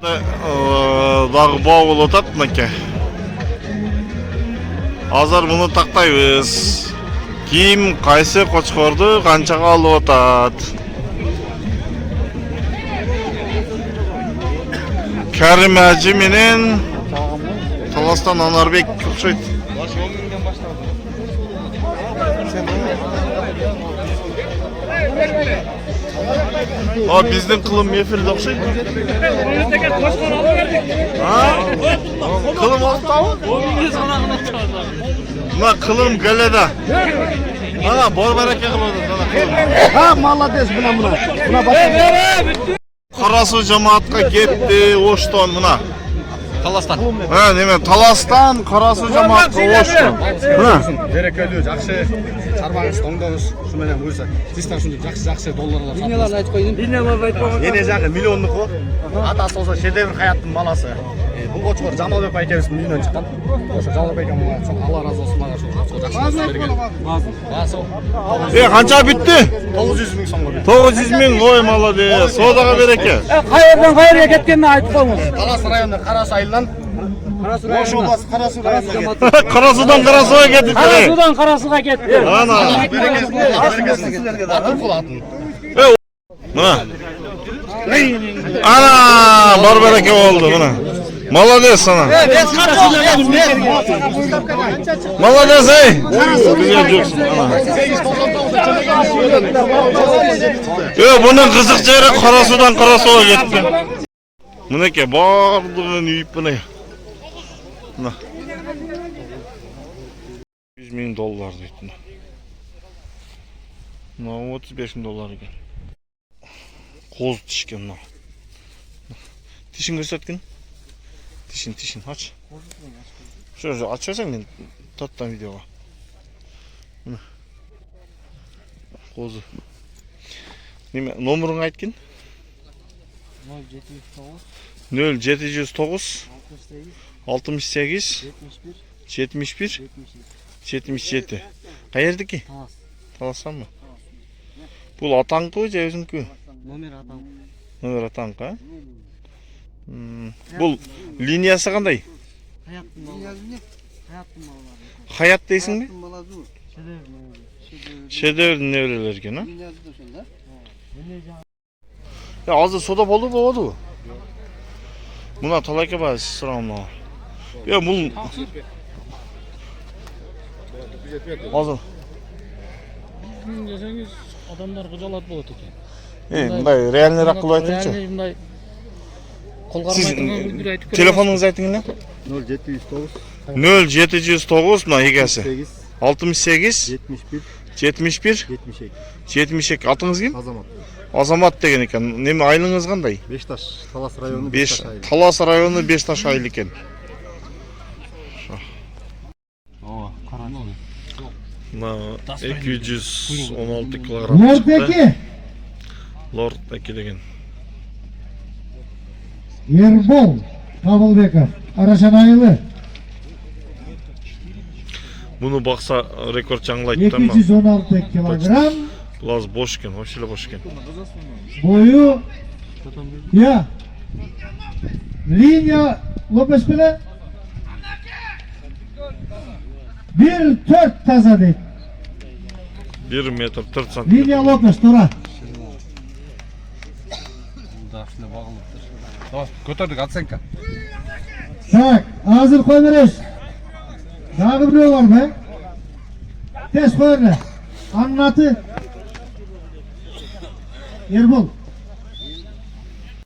Дағы бау болып отат мынакей. Азыр мұны тақтайбыз. Ким қайсы қочқорды қаншаға алып отат. Кәрім әжі менен Таластан Анарбек ұқсайды. О, біздің қылым ефірді ұқсайды. Қылым алып тауы? Мына қылым гәледа. Ана, бор-бареке қылымды. Молодец, бұна. Қарасу жамаатқа кетті, оштон мұна. Таластан. Немен, Таластан Қарасу жамаатқа оштон. Берекелі, жақсы шарбаңыз, тоңдаңыз, шуменен бұйырса. Тістан шунды жақсы долларлар сатыңыз. Бинеларды айтып қойдым. Ене жағы миллионлық о. Атасы олса шедевр қаяттың баласы. Бұл қочқор Жамалбек байкеміздің үйінен шыққан. Осы Жамалбек байкем Алла разы болсын маған сол жақсы берген. Қанша бітті? 900 мың сомға бітті. 900 мың, ой, молодец. Содаға береке. Қайырдан кеткенін айтып қойыңыз. Талас районында Қарасу айылынан Ош обласы Қарасу районына кетті. Қарасудан Қарасуға кетті. Қарасудан Қарасуға кетті. Ана. Берекесін сіздерге да атын құлатын. Мына. Ана, бар береке болды мына. Молодец sana. Молодец ey. Bunun kızık jeri Qarasudan Qarasuga ketdi. Mınake bardığın үйіп mına. Mına. $100.000 deydi. Mına $35.000 ekan. Qo'z tishgan mına. Tishing ko'rsatgin. Tişin aç. Şöyle açarsan ben tattan videoga. Qo'zi. Nima nomerini aytgin? 0709 68 71 77. Qayerdiki? Talassanmi? Бұл атаңқы же өзіңкі? Номер атаңқы. Бұл линиясы қандай? Хаят дейсің бе? Шедеврдің неврелерге, на? Азыр сода болды болады. Мұна талайке ба сұрауына. Бұл азыр Десеңіз адамдар қыжалат болады екен. Бұндай реальный раққыл айтыңшы. Siz telefonunuzu aytыңlar. 0709 mına egasi. 68 71 72. Atыңыз кім? Азамат деген екен. Неме айлыңыз қандай? Бешташ, Талас районы Талас районы Бешташ айлы екен. Мына 216 килограмм шықты. Лорд Эки деген. Ербол Қабылбеков, Арашанайлы. Бұны бақса рекорд жаңылайды. 216 килограмм. Бұл аз бош екен, вообще бош екен. Бойы, линия Лопес біле 1.4 таза дейді. 1 метр 4 сантиметр. Линия Лопес, тұра. Көтердік оценка. Так, азыр қой береш. Дағы біреу бар ма? Тез қойырды. Анын аты Ербол.